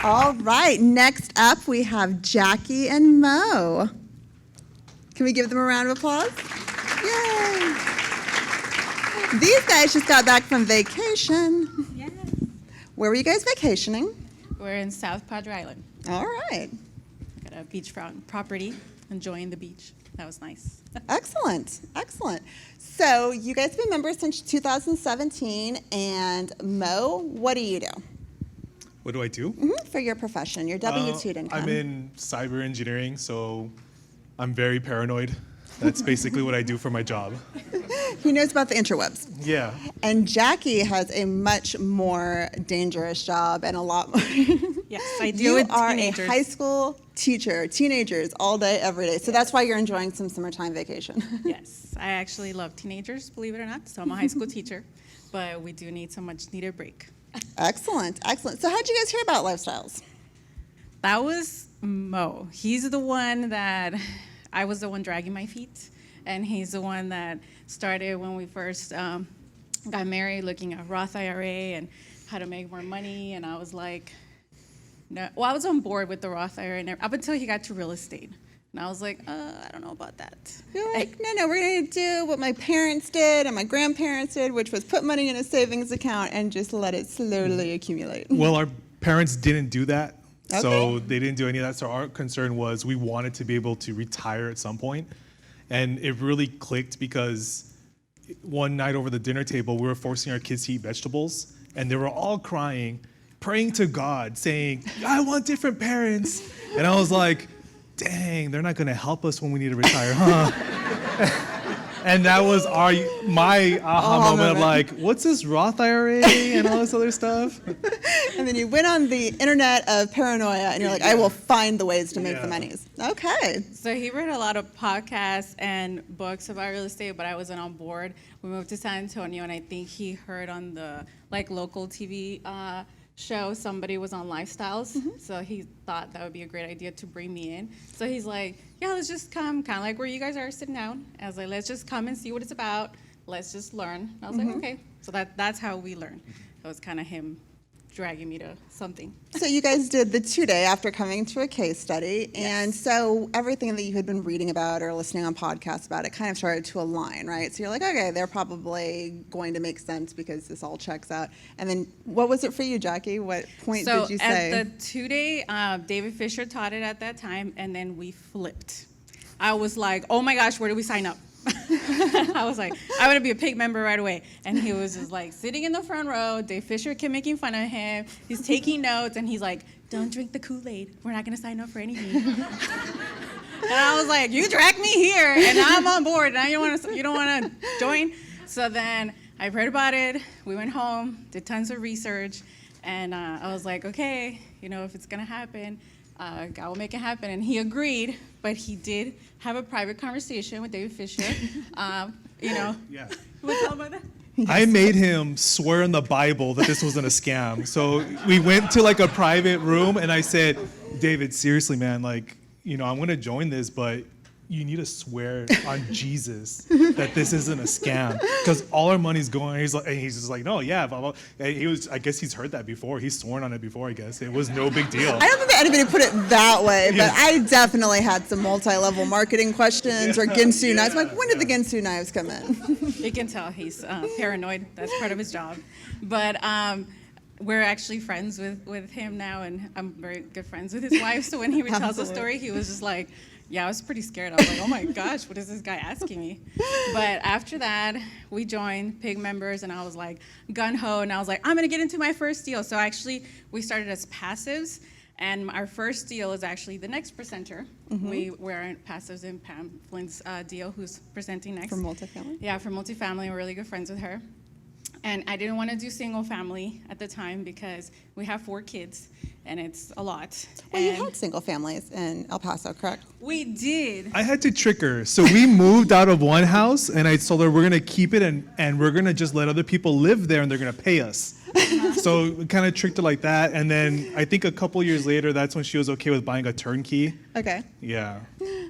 All right, next up we have Jackie and Mo. Can we give them a round of applause? Yay! These guys just got back from vacation. Yes. Where were you guys vacationing? We're in South Padre Island. All right. Got a beachfront property, enjoying the beach. That was nice. Excellent, excellent. So you guys have been members since 2017, and Mo, what do you do? What do I do? For your profession, your W-2 income. I'm in cyber engineering, so I'm very paranoid. That's basically what I do for my job. He knows about the interwebs. Yeah. And Jackie has a much more dangerous job and a lot more. Yes, I do. You with are teenagers. a high school teacher, teenagers all day, every day. So that's why you're enjoying some summertime vacation. Yes, I actually love teenagers, believe it or not. So I'm a high school teacher, but we do need some much needed break. Excellent, excellent. So how'd you guys hear about Lifestyles? That was Mo. He's the one that I was the one dragging my feet, and he's the one that started when we first got married, looking at Roth IRA and how to make more money. And I was like, no. Well, I was on board with the Roth IRA up until he got to real estate. And I was like, I don't know about that. You're like, no, we're going to do what my parents did and my grandparents did, which was put money in a savings account and just let it slowly accumulate. Well, our parents didn't do that, so Okay. they didn't do any of that. So our concern was we wanted to be able to retire at some point. And it really clicked because one night over the dinner table, we were forcing our kids to eat vegetables, and they were all crying, praying to God, saying, I want different parents. And I was like, dang, they're not going to help us when we need to retire, huh? And that was my aha moment of like, what's this Roth IRA and all this other stuff? And then you went on the internet of paranoia and you're like, I will find the ways to make the Yeah. monies. Okay. So he read a lot of podcasts and books about real estate, but I wasn't on board. We moved to San Antonio, and I think he heard on the local TV show somebody was on Lifestyles. So he thought that would be a great idea to bring me in. So he's like, yeah, let's just come, kind of like where you guys are sitting down. I was like, let's just come and see what it's about. Let's just learn. I was like, okay. So that's how we learned. It was kind of him dragging me to something. So you guys did the 2-day after coming to a case study. And so everything that you had been reading about or listening on podcasts about, it kind of started to align, right? So you're like, okay, they're probably going to make sense because this all checks out. And then what was it for you, Jackie? What point did you say? So at the 2-day, David Fisher taught it at that time, and then we flipped. I was like, oh my gosh, where do we sign up? I was like, I want to be a PIG member right away. And he was just like sitting in the front row. Dave Fisher kept making fun of him. He's taking notes, and he's like, don't drink the Kool-Aid. We're not going to sign up for anything. And I was like, you dragged me here, and I'm on board. Now you don't want to join? So then I read about it. We went home, did tons of research, and I was like, okay, if it's going to happen, God will make it happen. And he agreed, but he did have a private conversation with David Fisher. Yeah. You want to tell about that? I made him swear in the Bible that this wasn't a scam. So we went to a private room, and I said, David, seriously, man, I'm going to join this, but you need to swear on Jesus that this isn't a scam, because all our money's going. He's just like, no, yeah, blah, blah. And I guess he's heard that before. He's sworn on it before. I guess it was no big deal. I don't think that anybody put it that way, but Yeah. I definitely had some multi-level marketing questions or Ginsu knives. I'm like, when did the Ginsu knives come in? You can tell he's paranoid. That's part of his job. But we're actually friends with him now, and I'm very good friends with his wife. So when he retells the Absolutely. story, he was just like, yeah, I was pretty scared. I was like, oh my gosh, what is this guy asking me? But after that, we joined PIG members, and I was like gun-ho, and I was like, I'm going to get into my first deal. So actually, we started as passives, and our first deal is actually the next presenter. We're in passives in Pam Flynn's deal, who's presenting next. For multifamily? Yeah, for multifamily. We're really good friends with her. And I didn't want to do single family at the time because we have 4 kids, and it's a lot. Well, you And had single families in El Paso, correct? we did. I had to trick her. So we moved out of one house, and I told her we're going to keep it, and we're going to just let other people live there, and they're going to pay us. So we kind of tricked her like that. And then I think a couple years later, that's when she was okay with buying a turnkey. Okay. Yeah.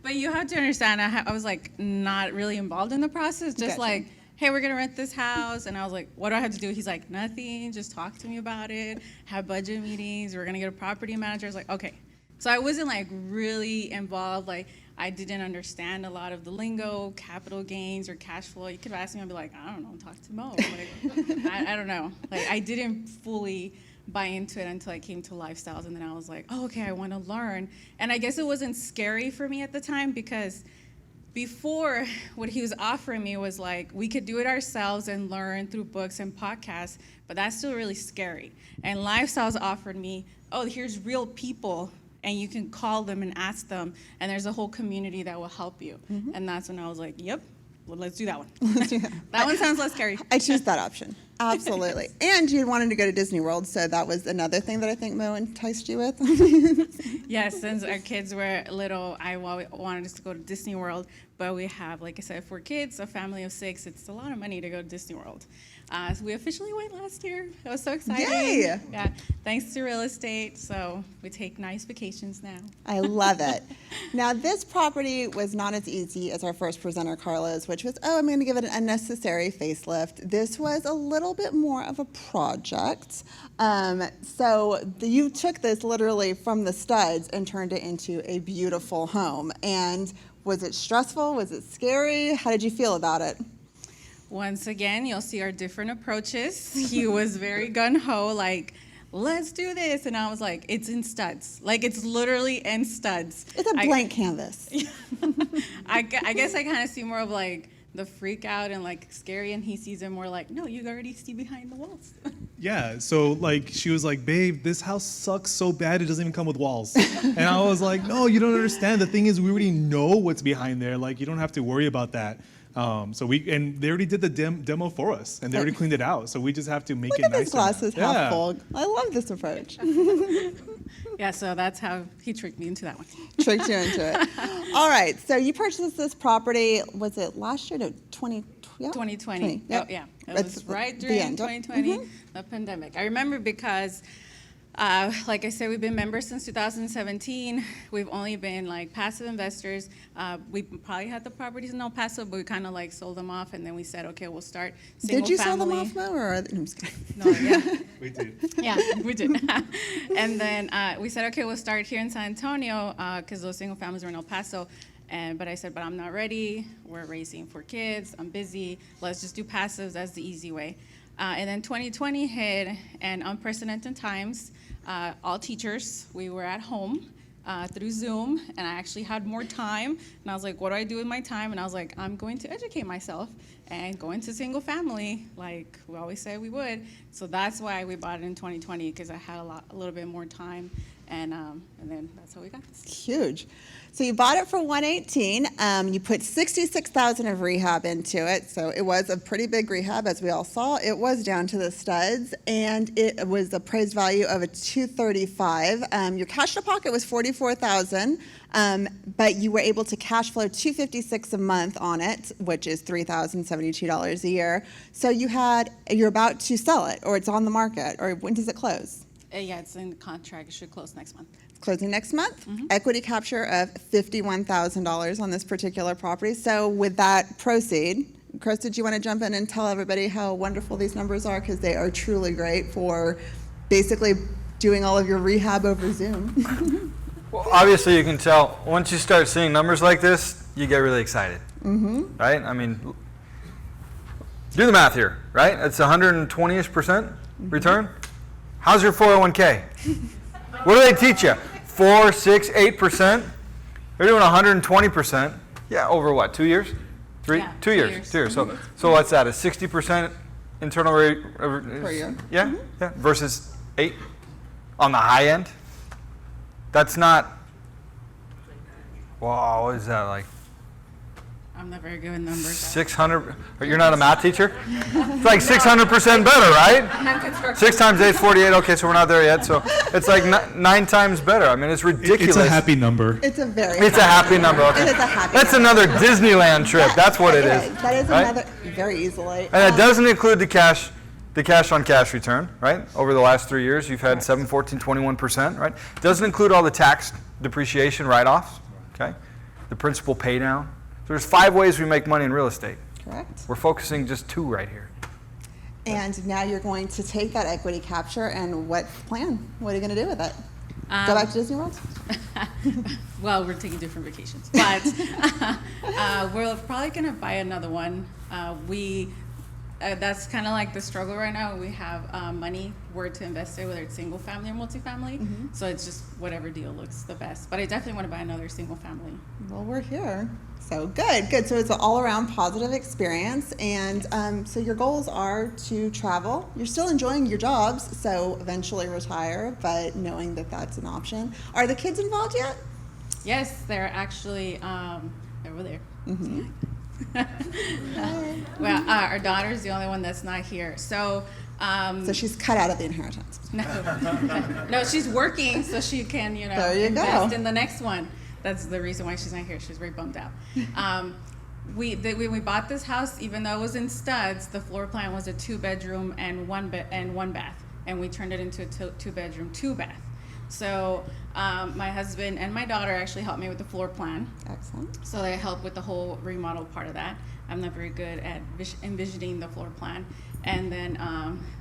But you have to understand, I was like not really involved in the process, just Gotcha. like, hey, we're gonna rent this house. And I was like, what do I have to do? He's like, nothing, just talk to me about it, have budget meetings, we're gonna get a property manager. I was like, okay. So I wasn't like really involved. Like I didn't understand a lot of the lingo, capital gains or cash flow. You could ask me, I'd be like, I don't know, talk to Mo. Like, I don't know. Like I didn't fully buy into it until I came to lifestyles, and then I was like, oh, okay, I want to learn. And I guess it wasn't scary for me at the time, because before, what he was offering me was like, we could do it ourselves and learn through books and podcasts, but that's still really scary. And lifestyles offered me, oh, here's real people, and you can call them and ask them, and there's a whole community that will help you. And that's when I was like, yep, well, let's do that one. Let's do that. That one sounds less scary. I choose that option. Absolutely. And you wanted to go to Disney World, so that was another thing that I think Mo enticed you with. Yes, since our kids were little, I wanted us to go to Disney World, but we have, like I said, 4 kids, a family of 6. It's a lot of money to go to Disney World. So we officially went last year. It was so exciting. Yay! Yeah, thanks to real estate, so we take nice vacations now. I love it. Now, this property was not as easy as our first presenter, Carlos, which was, I'm going to give it an unnecessary facelift. This was a little bit more of a project. You took this literally from the studs and turned it into a beautiful home. And was it stressful? Was it scary? How did you feel about it? Once again, you'll see our different approaches. He was very gun-ho, like, let's do this. And I was like, it's in studs. Like, it's literally in studs. It's a blank canvas. I guess I kind of see more of like the freak out and like scary, and he sees it more like, no, you already see behind the walls. Yeah, so like she was like, babe, this house sucks so bad it doesn't even come with walls. And I was like, no, you don't understand. The thing is, we already know what's behind there. Like, you don't have to worry about that. And they already did the demo for us, and they already cleaned it out. So we just have to make Look it at nicer. this glasses now. half full. I love this approach. Yeah, so that's how he tricked me into that one. Tricked you into it. All right, so you purchased this property, was it last year? No, 2020. Yep. Oh, yeah. It That's was right the during end. 2020, the pandemic. I remember because, like I said, we've been members since 2017. We've only been like passive investors. We probably had the properties in El Paso, but we kind of like sold them off, and then we said, okay, we'll start single Did you family. sell them off, Mo? Or, no, I'm just kidding. No, yeah. We did. Yeah, we did. And then we said, okay, we'll start here in San Antonio, because those single families were in El Paso. But I said, but I'm not ready. We're raising 4 kids. I'm busy. Let's just do passives. That's the easy way. And then 2020 hit, and unprecedented times. All teachers, we were at home through Zoom, and I actually had more time. And I was like, what do I do with my time? And I was like, I'm going to educate myself and go into single family, like we always said we would. So that's why we bought it in 2020, because I had a little bit more time. And then that's how we got this. Huge. So you bought it for $118. You put $66,000 of rehab into it. So it was a pretty big rehab, as we all saw. It was down to the studs, and it was appraised value of a $235,000. Your cash to pocket was $44,000, but you were able to cash flow $256,000 a month on it, which is $3,072 a year. So you're about to sell it, or it's on the market, or when does it close? Yeah, it's in the contract. It should close next month. Closing next month. Equity capture of $51,000 on this particular property. So with that proceed, Chris, did you want to jump in and tell everybody how wonderful these numbers are? Because they are truly great for basically doing all of your rehab over Zoom. Well, obviously you can tell once you start seeing numbers like this, you get really excited, right? I mean, do the math here, right? It's 120-ish% return. How's your 401k? What do they teach you? 4, 6, 8%? They're doing 120%. Yeah, over what, 2 years? 3? Yeah, 2 years. 2 years. So what's that? A 60% internal rate Per year. Yeah, yeah. Versus 8 on the high end. That's not. Wow, what is that like? I'm not very good with numbers. 600. You're not a math teacher? It's like 600% better, right? 6 times 8 is 48. Okay, so we're not there yet. So it's like 9 times better. I mean, it's ridiculous. It's a happy number. It's a happy number. Okay. It is a happy That's number. another Disneyland trip. That's what it is. That is right? another, very easily. And it doesn't include the cash on cash return, right? Over the last 3 years, you've had 7, 14, 21%, right? Doesn't include all the tax depreciation write-offs, okay? The principal pay down. So there's 5 ways we make money in real estate. Correct. We're focusing just 2 right here. And now you're going to take that equity capture and what plan? What are you going to do with it? Go back to Disney World? Well, we're taking different vacations, but we're probably gonna buy another one. That's kind of like the struggle right now. We have money where to invest it, whether it's single family or multifamily. So it's just whatever deal looks the best. But I definitely want to buy another single family. Well, we're here. So good. So it's an all-around positive experience. And so your goals are to travel. You're still enjoying your jobs, so eventually retire, but knowing that that's an option. Are the kids involved yet? Yes, they're actually over there. Well, our daughter's the only one that's not here. So she's cut out of the inheritance. no, she's working so she can, There you invest go. in the next one. That's the reason why she's not here. She's very bummed out. When we bought this house, even though it was in studs, the floor plan was a 2-bedroom and one bath, and we turned it into a 2-bedroom, 2-bath. So my husband and my daughter actually helped me with the floor plan. Excellent. So they help with the whole remodel part of that. I'm not very good at envisioning the floor plan. And then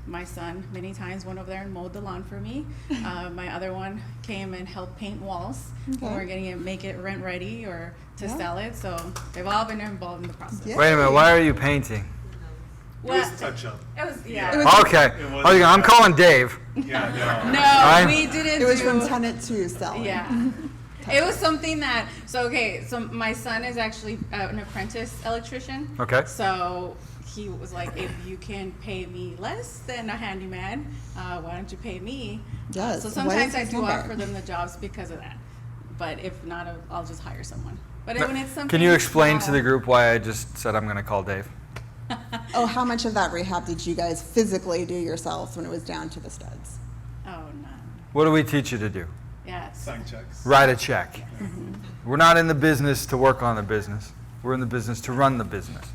my son many times went over there and mowed the lawn for me. My other one came and helped paint walls when we're getting it, make it rent ready or to sell it. So they've all been involved in the process. Yeah. Wait a minute, why are you painting? It was a touch-up. It was, Okay. It was- I'm calling Dave. Yeah, no. No, Right? we didn't It was do. from tenant to selling. Yeah. It was something that, so my son is actually an apprentice electrician. Okay. So he was like, if you can pay me less than a handyman, why don't you pay me? Yes. So What sometimes is I his do number? offer them the jobs because of that. But if not, I'll just hire someone. But when it's something Can you explain to small- the group why I just said I'm going to call Dave? Oh, how much of that rehab did you guys physically do yourselves when it was down to the studs? Oh, no. What do we teach you to do? Yeah. Sign checks. Write a check. We're not in the business to work on the business. We're in the business to run the business.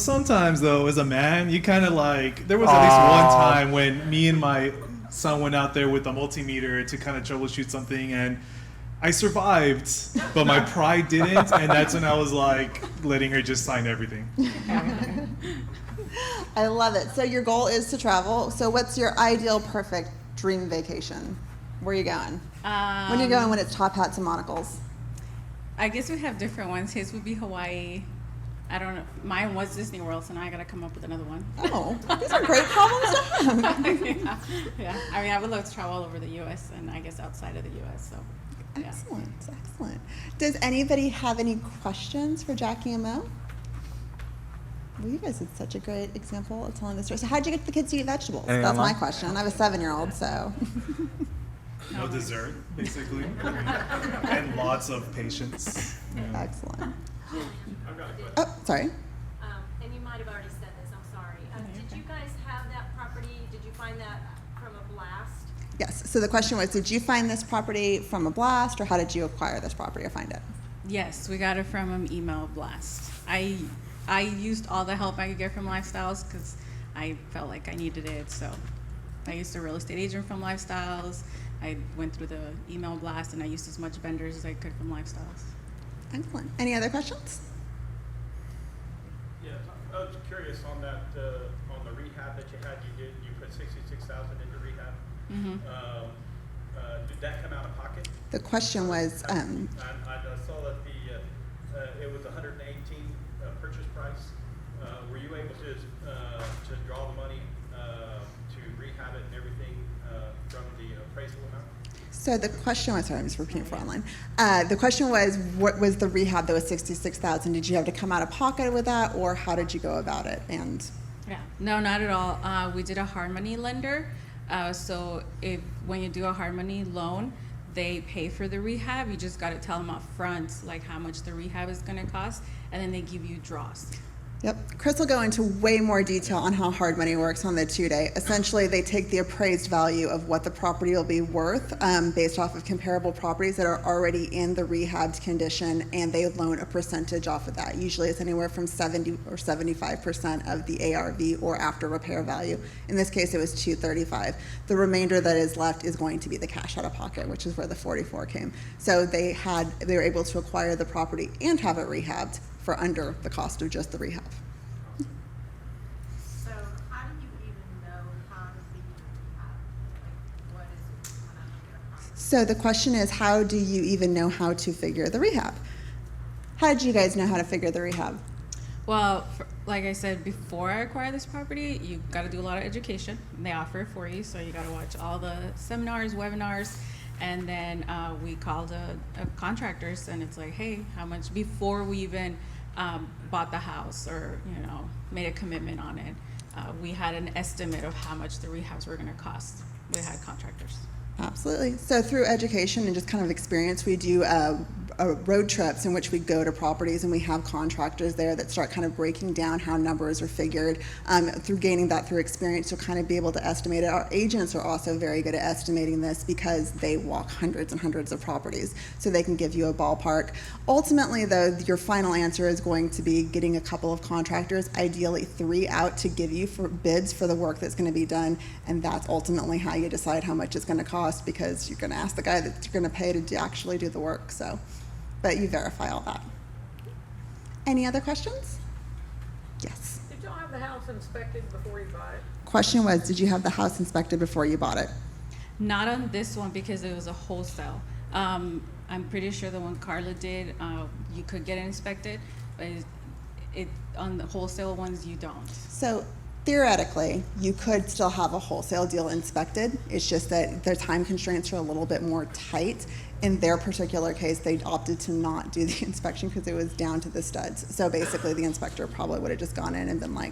Sometimes though, as a man, you kind of like, there was at least one time when me and my son went out there with a multimeter to kind of troubleshoot something, and I survived, but my pride didn't, and that's when I was like letting her just sign everything. I love it. So your goal is to travel. So what's your ideal, perfect dream vacation? Where are you going? When are you going when it's top hats and monocles? I guess we have different ones. His would be Hawaii. I don't know. Mine was Disney World, so now I got to come up with another one. Oh, these are great problems to have. yeah. I mean, I would love to travel all over the U.S. and I guess outside of the U.S. So, yeah. Excellent. Does anybody have any questions for Jackie and Mo? Well, you guys did such a great example of telling the story. So how'd you get the kids to eat vegetables? Anything That's my online? question. I have a 7-year-old, so. No dessert, basically, and lots of patience. Excellent. I've got a question. Oh, sorry. And you might have already said this, I'm sorry. Did you guys have that property, did you find that from a blast? Yes. So the question was, did you find this property from a blast, or how did you acquire this property or find it? Yes, we got it from an email blast. I used all the help I could get from Lifestyles because I felt like I needed it. So I used a real estate agent from Lifestyles. I went through the email blast and I used as much vendors as I could from Lifestyles. Excellent. Any other questions? Yeah, I was curious on that, on the rehab that you put 66,000 into rehab. Did that come out of pocket? The question was, I saw that it was 118 purchase price. Were you able to draw the money to rehab it and everything from the appraisal amount? so the question was, sorry, I'm just repeating for online. The question was, what was the rehab that was 66,000? Did you have to come out of pocket with that, or how did you go about it? And Yeah, no, not at all. We did a hard money lender. So when you do a hard money loan, they pay for the rehab. You just got to tell them up front, like how much the rehab is going to cost, and then they give you draws. Yep. Chris will go into way more detail on how hard money works on the 2-day. Essentially, they take the appraised value of what the property will be worth based off of comparable properties that are already in the rehabbed condition, and they loan a percentage off of that. Usually it's anywhere from 70 or 75% of the ARV or after repair value. In this case, it was $235. The remainder that is left is going to be the cash out of pocket, which is where the 44 came. So they were able to acquire the property and have it rehabbed for under the cost of just the rehab. So the question is, how do you even know how to figure the rehab? How did you guys know how to figure the rehab? Well, like I said, before I acquired this property, you got to do a lot of education. They offer it for you, so you got to watch all the seminars, webinars, and then we called contractors, and it's like, hey, how much, before we even bought the house or, you know, made a commitment on it, we had an estimate of how much the rehabs were going to cost. We had contractors. Absolutely. So through education and just kind of experience, we do road trips in which we go to properties and we have contractors there that start kind of breaking down how numbers are figured. Through gaining that through experience, you'll kind of be able to estimate it. Our agents are also very good at estimating this because they walk hundreds and hundreds of properties, so they can give you a ballpark. Ultimately, though, your final answer is going to be getting a couple of contractors, ideally 3 out to give you for bids for the work that's going to be done, and that's ultimately how you decide how much it's going to cost, because you're going to ask the guy that you're going to pay to actually do the work. So, but you verify all that. Any other questions? Yes. Did y'all have the house inspected before you bought it? Question was, did you have the house inspected before you bought it? Not on this one because it was a wholesale. I'm pretty sure the one Carla did, you could get it inspected, but on the wholesale ones, you don't. So theoretically, you could still have a wholesale deal inspected. It's just that their time constraints are a little bit more tight. In their particular case, they opted to not do the inspection because it was down to the studs. So basically, the inspector probably would have just gone in and been like,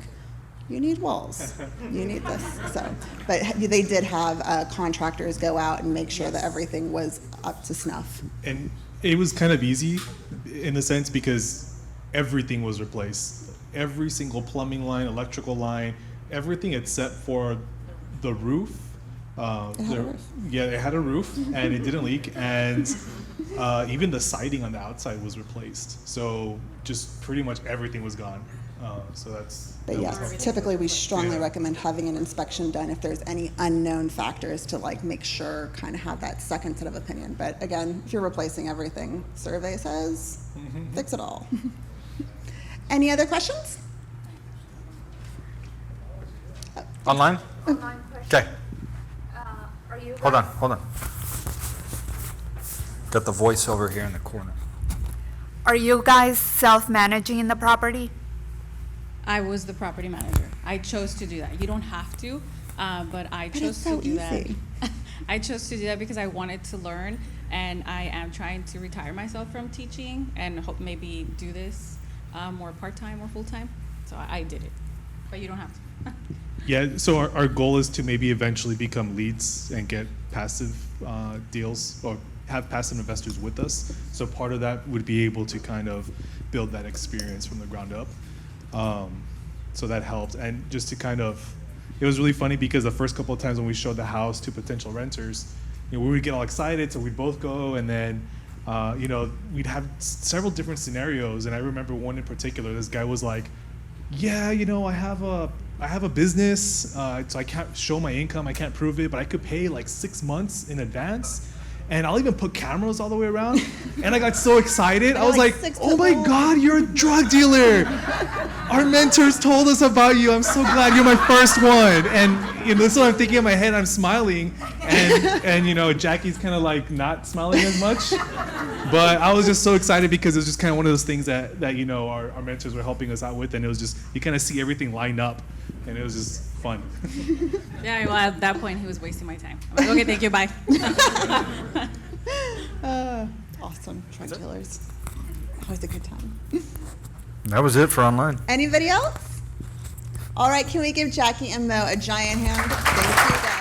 you need walls, you need this. So, but they did have contractors go out and make sure that everything was up to snuff. And it was kind of easy in a sense because everything was replaced. Every single plumbing line, electrical line, everything except for the roof. Yeah, it had a roof and it didn't leak, and even the siding on the outside was replaced. So just pretty much everything was gone. So that's. But yes, typically we strongly recommend having an inspection done if there's any unknown factors to like make sure, kind of have that second set of opinion. But again, if you're replacing everything, survey says, fix it all. Any other questions? Online? Online question. Okay. Are you Hold guys- on. Got the voice over here in the corner. Are you guys self-managing the property? I was the property manager. I chose to do that. You don't have to, but I But chose it's so to do easy. that. I chose to do that because I wanted to learn, and I am trying to retire myself from teaching and hope maybe do this more part-time or full-time. So I did it, but you don't have to. Yeah, so our goal is to maybe eventually become leads and get passive deals or have passive investors with us. So part of that would be able to kind of build that experience from the ground up. So that helped. And just to kind of, it was really funny because the first couple of times when we showed the house to potential renters, you know, we would get all excited, so we'd both go, and then you know, we'd have several different scenarios. And I remember one in particular, this guy was like, yeah, you know, I have a business, so I can't show my income, I can't prove it, but I could pay like 6 months in advance, and I'll even put cameras all the way around. And I got so excited. I was like, oh my God, you're a drug dealer. Our mentors told us about you. I'm so glad you're my first one. And you know, this is what I'm thinking in my head. I'm smiling, and you know, Jackie's kind of like not smiling as much. But I was just so excited because it was just kind of one of those things that you know, our mentors were helping us out with, and it was just, you kind of see everything lined up, and it was just fun. Yeah, well, at that point, he was wasting my time. I'm like, okay, thank you, bye. Awesome, drug dealers. Always a good time. That was it for online. Anybody else? All right, can we give Jackie and Mo a giant hand? Thank you guys.